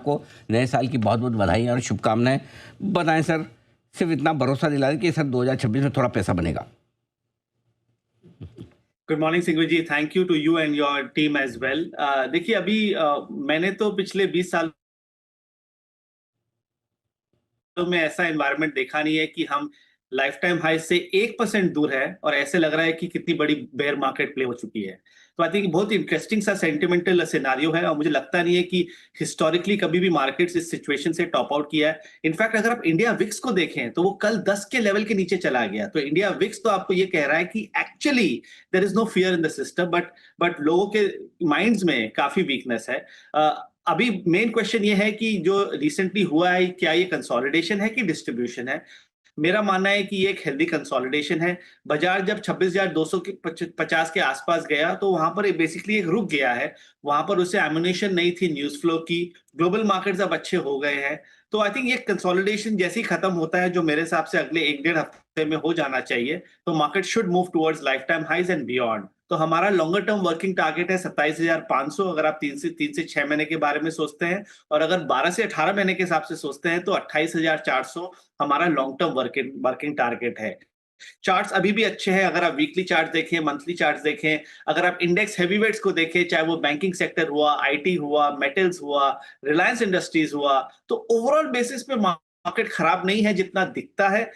आपको नए साल की बहुत-बहुत बधाई और शुभकामनाएँ। बताएँ सर, सिर्फ़ इतना भरोसा दिला दें कि सर 2026 में थोड़ा पैसा बनेगा। Good morning Singhvi ji, thank you to you and your team as well. देखिए अभी मैंने तो पिछले 20 साल में ऐसा एनवायरनमेंट देखा नहीं है कि हम लाइफ टाइम हाई से 1% दूर है और ऐसे लग रहा है कि कितनी बड़ी बेयर मार्केट प्ले हो चुकी है। तो आई थिंक बहुत इंटरेस्टिंग सा सेंटिमेंटल सिनेरियो है और मुझे लगता नहीं है कि हिस्टोरिकली कभी भी मार्केट्स इस सिचुएशन से टॉप आउट किया है। इनफैक्ट अगर आप इंडिया विक्स को देखें तो वो कल 10 के लेवल के नीचे चला गया। तो इंडिया विक्स तो आपको ये कह रहा है कि actually there is no fear in the system, but लोगों के माइंड्स में काफी वीकनेस है। अभी मेन क्वेश्चन ये है कि जो रिसेंटली हुआ है, क्या ये कंसोलिडेशन है कि डिस्ट्रीब्यूशन है? मेरा मानना है कि ये एक हेल्दी कंसोलिडेशन है। बाजार जब 26,200 के 50 के आसपास गया तो वहां पर बेसिकली एक रुक गया है। वहां पर उसे एमुनेशन नहीं थी न्यूज फ्लो की। ग्लोबल मार्केट्स अब अच्छे हो गए हैं। तो आई थिंक ये कंसोलिडेशन जैसे ही खत्म होता है, जो मेरे हिसाब से अगले 1 डेढ़ हफ्ते में हो जाना चाहिए, तो market should move towards lifetime highs and beyond. तो हमारा लॉन्गर टर्म वर्किंग टारगेट है 27,500, अगर आप 3 से 6 महीने के बारे में सोचते हैं, और अगर 12 से 18 महीने के हिसाब से सोचते हैं तो 28,400 हमारा long term working working target है। चार्ट्स अभी भी अच्छे हैं। अगर आप वीकली चार्ट देखें, मंथली चार्ट देखें, अगर आप इंडेक्स हैवीवेट्स को देखें, चाहे वो बैंकिंग सेक्टर हुआ, आईटी हुआ, मेटल्स हुआ, रिलायंस इंडस्ट्रीज हुआ, तो ओवरऑल बेसिस पे मार्केट खराब नहीं है जितना दिखता है।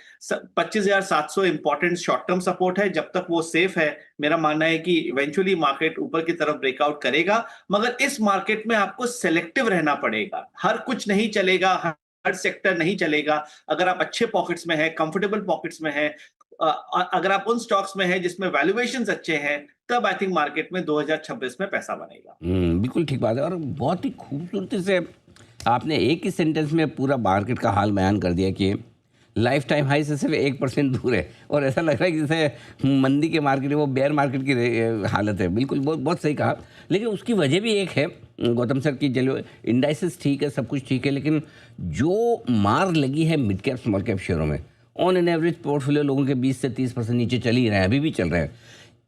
25,700 इंपॉर्टेंट शॉर्ट टर्म सपोर्ट है। जब तक वो सेफ है, मेरा मानना है कि इवेंचुअली मार्केट ऊपर की तरफ ब्रेकआउट करेगा। मगर इस मार्केट में आपको सेलेक्टिव रहना पड़ेगा। हर कुछ नहीं चलेगा, हर सेक्टर नहीं चलेगा। अगर आप अच्छे पॉकेट्स में हैं, कंफर्टेबल पॉकेट्स में हैं, अगर आप उन स्टॉक्स में हैं जिसमें वैल्यूएशंस अच्छे हैं, तब आई थिंक मार्केट में 2026 में पैसा बनेगा। बिल्कुल ठीक बात है और बहुत ही खूबसूरती से आपने एक ही सेंटेंस में पूरा मार्केट का हाल बयान कर दिया कि लाइफ टाइम हाई से सिर्फ 1% दूर है और ऐसा लग रहा है कि जैसे मंदी के मार्केट है, वो बेयर मार्केट की हालत है। बिल्कुल बहुत बहुत सही कहा। लेकिन उसकी वजह भी एक है गौतम सर की, चलो इंडाइसेस ठीक है, सब कुछ ठीक है, लेकिन जो मार लगी है मिड कैप स्मॉल कैप शेयरों में, ऑन एन एवरेज पोर्टफोलियो लोगों के 20 से 30% नीचे चल ही रहे हैं, अभी भी चल रहे हैं।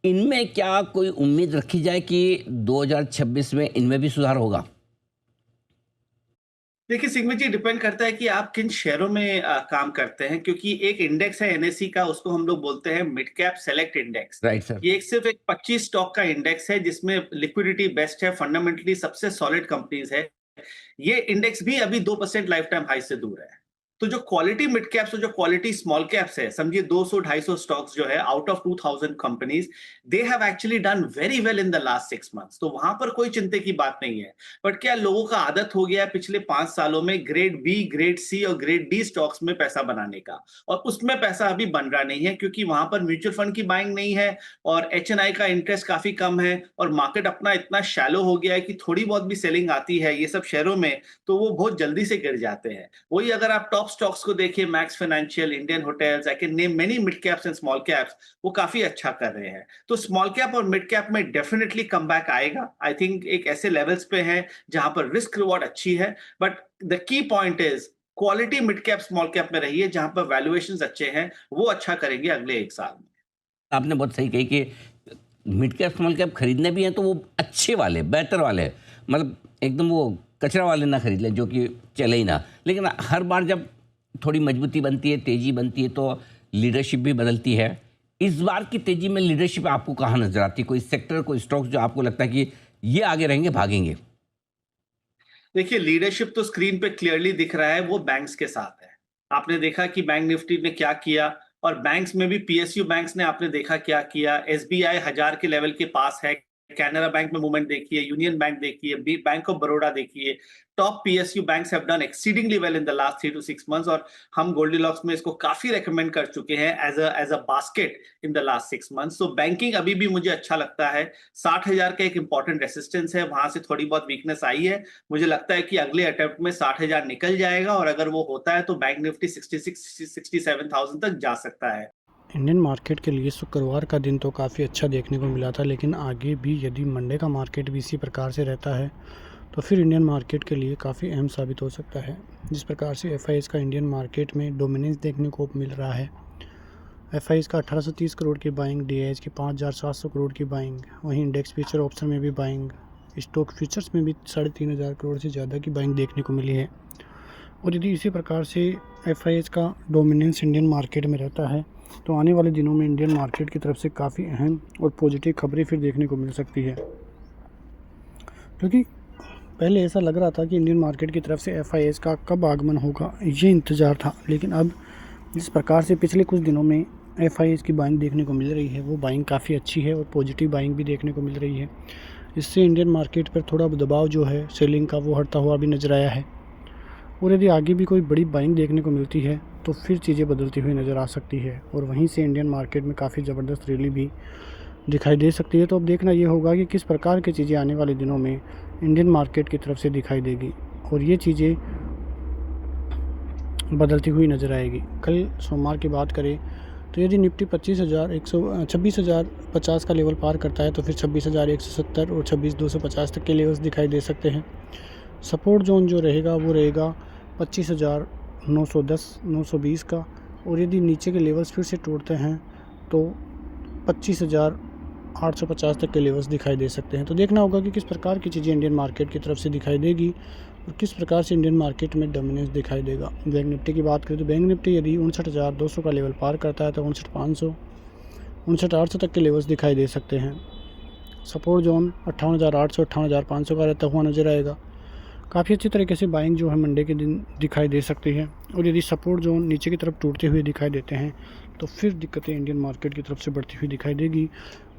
इनमें क्या कोई उम्मीद रखी जाए कि 2026 में इनमें भी सुधार होगा? देखिए सिंघवी जी, डिपेंड करता है कि आप किन शेयरों में काम करते हैं, क्योंकि एक इंडेक्स है एनएससी का, उसको हम लोग बोलते हैं mid cap select index. Right sir. ये सिर्फ एक 25 स्टॉक का इंडेक्स है जिसमें लिक्विडिटी बेस्ट है, फंडामेंटली सबसे सॉलिड कंपनीज है। ये इंडेक्स भी अभी 2% लाइफ टाइम हाई से दूर है। तो जो क्वालिटी मिड कैप्स और जो क्वालिटी स्मॉल कैप्स है, समझिए 200-250 स्टॉक्स जो है out of 2000 companies, they have actually done very well in the last 6 months. तो वहां पर कोई चिंता की बात नहीं है। बट क्या लोगों का आदत हो गया है पिछले 5 सालों में ग्रेड बी, ग्रेड सी और ग्रेड डी स्टॉक्स में पैसा बनाने का, और उसमें पैसा अभी बन रहा नहीं है क्योंकि वहां पर म्यूचुअल फंड की बाइंग नहीं है और एचएनआई का इंटरेस्ट काफी कम है और मार्केट अपना इतना शैलो हो गया है कि थोड़ी बहुत भी सेलिंग आती है ये सब शेयरों में तो वो बहुत जल्दी से गिर जाते हैं। वही अगर आप टॉप स्टॉक्स को देखिए, max financial, Indian hotels, I can name many mid caps and small caps, वो काफी अच्छा कर रहे हैं। तो स्मॉल कैप और मिड कैप में डेफिनेटली कम बैक आएगा। आई थिंक एक ऐसे लेवल्स पे है जहां पर रिस्क रिवॉर्ड अच्छी है, but the key point is quality mid cap small cap में रहिए जहां पर वैल्यूएशंस अच्छे हैं, वो अच्छा करेंगे अगले 1 साल में। आपने बहुत सही कही कि मिड कैप स्मॉल कैप खरीदने भी हैं तो वो अच्छे वाले, बेहतर वाले, मतलब एकदम वो कचरा वाले ना खरीद लें जो कि चले ही ना। लेकिन हर बार जब थोड़ी मजबूती बनती है, तेज़ी बनती है, तो लीडरशिप भी बदलती है। इस बार की तेज़ी में लीडरशिप आपको कहाँ नज़र आती है? कोई सेक्टर, कोई स्टॉक्स जो आपको लगता है कि ये आगे रहेंगे, भागेंगे? देखिए लीडरशिप तो स्क्रीन पे क्लियरली दिख रहा है, वो बैंक्स के साथ है। आपने देखा कि बैंक निफ्टी ने क्या किया, और बैंक्स में भी पीएसयू बैंक्स ने आपने देखा क्या किया। एसबीआई 1000 के लेवल के पास है। कैनरा बैंक में मूवमेंट देखिए, यूनियन बैंक देखिए, बैंक ऑफ बड़ौदा देखिए। Top PSU banks have done exceedingly well in the last 3 to 6 months, और हम गोल्डीलॉक्स में इसको काफी रेकमेंड कर चुके हैं as a basket in the last 6 months. तो बैंकिंग अभी भी मुझे अच्छा लगता है। 60,000 का एक इंपॉर्टेंट रेसिस्टेंस है, वहां से थोड़ी बहुत वीकनेस आई है। मुझे लगता है कि अगले अटेम्प्ट में 60,000 निकल जाएगा, और अगर वो होता है तो बैंक निफ्टी 67,000 तक जा सकता है। इंडियन मार्केट के लिए शुक्रवार का दिन तो काफ़ी अच्छा देखने को मिला था, लेकिन आगे भी यदि मंडे का मार्केट भी इसी प्रकार से रहता है तो फिर इंडियन मार्केट के लिए काफ़ी अहम साबित हो सकता है। जिस प्रकार से एफआईएस का इंडियन मार्केट में डोमिनेंस देखने को मिल रहा है, एफआईएस का 1830 करोड़ की बाइंग, डीआईएस की 5700 करोड़ की बाइंग, वहीं इंडेक्स फ्यूचर ऑप्शन में भी बाइंग स्टॉक फ्यूचर्स में भी 3,500 करोड़ से ज़्यादा की बाइंग देखने को मिली है। और यदि इसी प्रकार से FIIs का डोमिनेंस इंडियन मार्केट में रहता है तो आने वाले दिनों में इंडियन मार्केट की तरफ से काफ़ी अहम और पॉजिटिव खबरें फिर देखने को मिल सकती है। क्योंकि पहले ऐसा लग रहा था कि इंडियन मार्केट की तरफ से FIIs का कब आगमन होगा ये इंतज़ार था, लेकिन अब जिस प्रकार से पिछले कुछ दिनों में FIIs की बाइंग देखने को मिल रही है वो बाइंग काफ़ी अच्छी है और पॉजिटिव बाइंग भी देखने को मिल रही है। इससे इंडियन मार्केट पर थोड़ा दबाव जो है सेलिंग का वो हटता हुआ भी नज़र आया है। और यदि आगे भी कोई बड़ी बाइंग देखने को मिलती है तो फिर चीज़ें बदलती हुई नज़र आ सकती है और वहीं से इंडियन मार्केट में काफ़ी ज़बरदस्त रैली भी दिखाई दे सकती है। तो अब देखना ये होगा कि किस प्रकार की चीज़ें आने वाले दिनों में इंडियन मार्केट की तरफ से दिखाई देगी और ये चीज़ें बदलती हुई नज़र आएगी। कल सोमवार की बात करें तो यदि निफ्टी 26,050 का लेवल पार करता है तो फिर 26,170 और 26,250 तक के लेवल्स दिखाई दे सकते हैं। सपोर्ट जोन जो रहेगा वो रहेगा 25,910-920 का, और यदि नीचे के लेवल्स फिर से टूटते हैं तो 25,850 तक के लेवल्स दिखाई दे सकते हैं। तो देखना होगा कि किस प्रकार की चीज़ें इंडियन मार्केट की तरफ से दिखाई देगी और किस प्रकार से इंडियन मार्केट में डोमिनेंस दिखाई देगा। बैंक निफ्टी की बात करें तो बैंक निफ्टी यदि 59,200 का लेवल पार करता है तो 59,500, 59,800 तक के लेवल्स दिखाई दे सकते हैं। सपोर्ट जोन 58,800, 58,500 का रहता हुआ नज़र आएगा। काफ़ी अच्छी तरीके से बाइंग जो है मंडे के दिन दिखाई दे सकती है और यदि सपोर्ट जोन नीचे की तरफ टूटते हुए दिखाई देते हैं तो फिर दिक्कतें इंडियन मार्केट की तरफ से बढ़ती हुई दिखाई देगी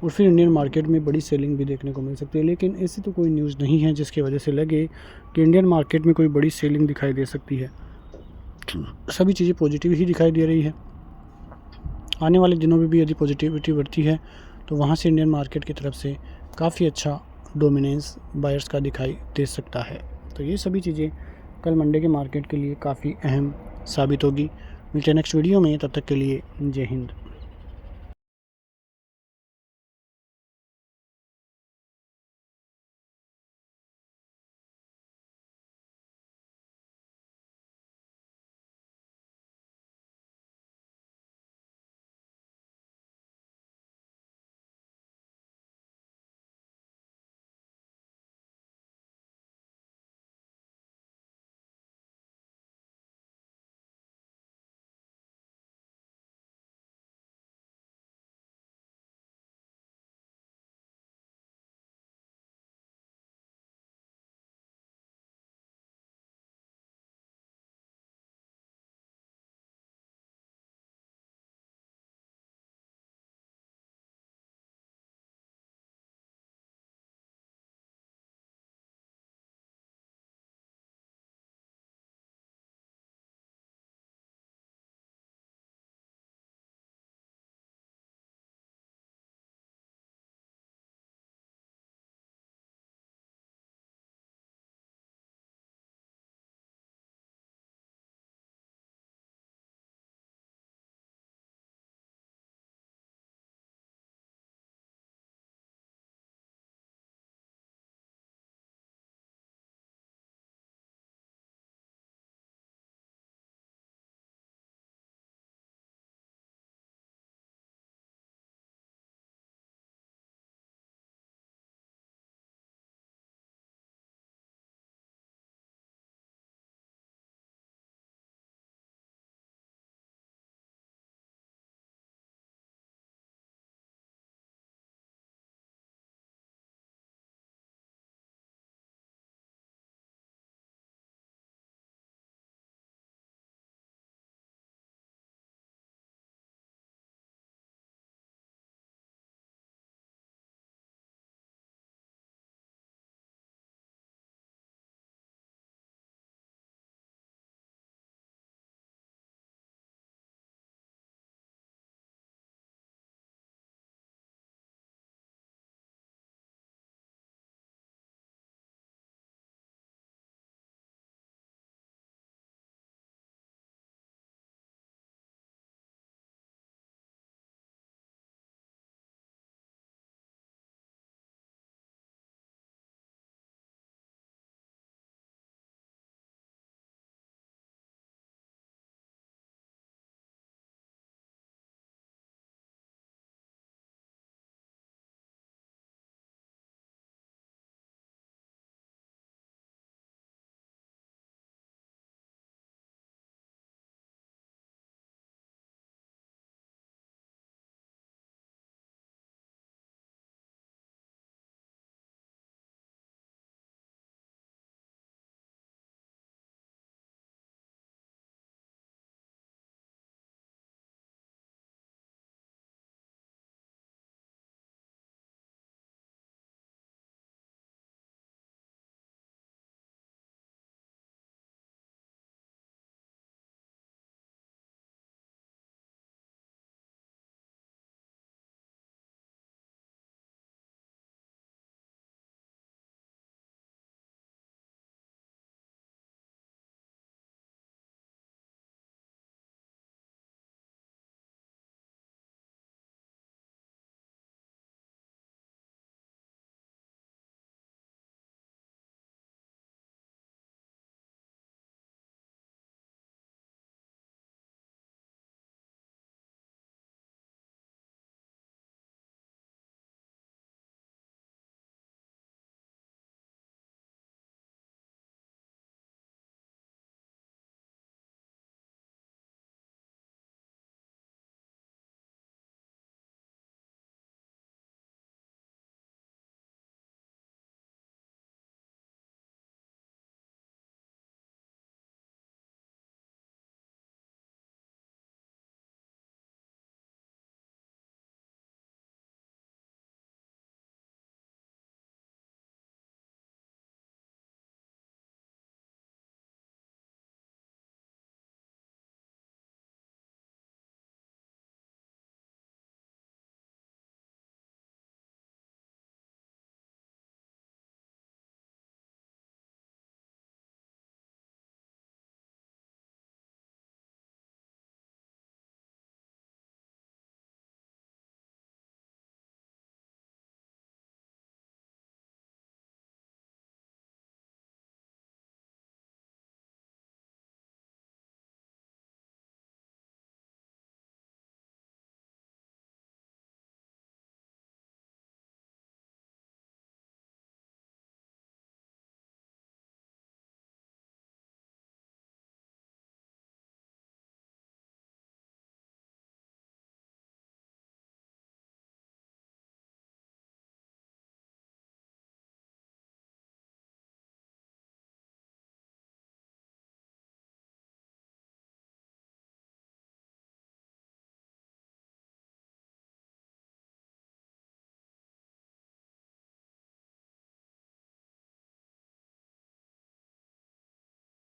और फिर इंडियन मार्केट में बड़ी सेलिंग भी देखने को मिल सकती है। लेकिन ऐसी तो कोई न्यूज़ नहीं है जिसकी वजह से लगे कि इंडियन मार्केट में कोई बड़ी सेलिंग दिखाई दे सकती है। सभी चीज़ें पॉजिटिव ही दिखाई दे रही है। आने वाले दिनों में भी यदि पॉजिटिविटी बढ़ती है तो वहाँ से इंडियन मार्केट की तरफ से काफ़ी अच्छा डोमिनेंस बायर्स का दिखाई दे सकता है। तो ये सभी चीज़ें कल मंडे के मार्केट के लिए काफ़ी अहम साबित होगी। मिलते हैं नेक्स्ट वीडियो में, तब तक के लिए जय हिंद।